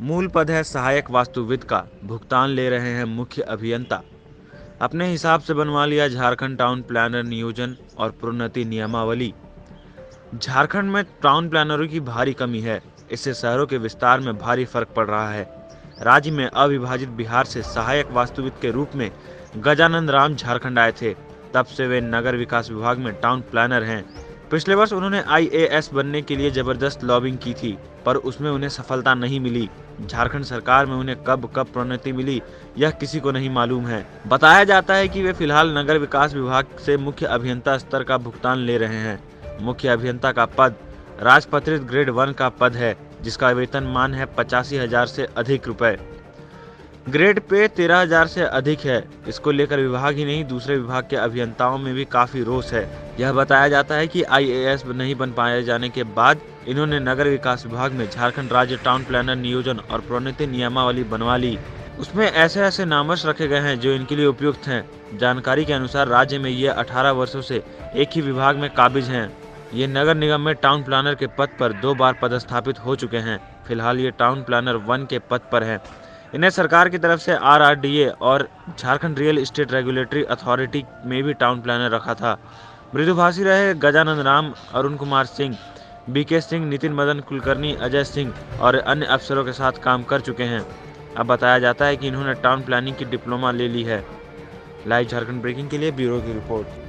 मूल पद है सहायक वास्तुविद का, भुगतान ले रहे हैं मुख्य अभियंता। अपने हिसाब से बनवा लिया झारखंड टाउन प्लानर नियोजन और प्रोन्नति नियमावली। झारखंड में टाउन प्लानरों की भारी कमी है। इससे शहरों के विस्तार में भारी फर्क पड़ रहा है। राज्य में अविभाजित बिहार से सहायक वास्तुविद के रूप में गजानंद राम झारखंड आए थे। तब से वे नगर विकास विभाग में टाउन प्लानर हैं। पिछले वर्ष उन्होंने आईएएस बनने के लिए जबरदस्त लॉबिंग की थी, पर उसमें उन्हें सफलता नहीं मिली। झारखंड सरकार में उन्हें कब प्रोन्नति मिली, यह किसी को नहीं मालूम है। बताया जाता है कि वे फिलहाल नगर विकास विभाग से मुख्य अभियंता स्तर का भुगतान ले रहे हैं। मुख्य अभियंता का पद राजपत्रित ग्रेड 1 का पद है, जिसका वेतन मान है 85,000 से अधिक रुपए। ग्रेड पे 13,000 से अधिक है। इसको लेकर विभाग ही नहीं, दूसरे विभाग के अभियंताओं में भी काफी रोष है। यह बताया जाता है कि आईएएस नहीं बन पाए जाने के बाद इन्होंने नगर विकास विभाग में झारखंड राज्य टाउन प्लानर नियोजन और प्रोन्नति नियमावली बनवा ली। उसमें ऐसे ऐसे नामर्श रखे गए हैं जो इनके लिए उपयुक्त हैं। जानकारी के अनुसार राज्य में ये 18 वर्षों से एक ही विभाग में काबिज हैं। ये नगर निगम में टाउन प्लानर के पद पर 2 बार पदस्थापित हो चुके हैं। फिलहाल ये टाउन प्लानर 1 के पद पर हैं। इन्हें सरकार की तरफ से आरआरडीए और Jharkhand real estate regulatory authority में भी टाउन प्लानर रखा था। मृदुभाषी रहे गजानंद राम, अरुण कुमार सिंह, बीके सिंह, नितिन मदन कुलकर्णी, अजय सिंह और अन्य अफसरों के साथ काम कर चुके हैं। अब बताया जाता है कि इन्होंने टाउन प्लानिंग की डिप्लोमा ले ली है। लाइव झारखंड ब्रेकिंग के लिए ब्यूरो की रिपोर्ट।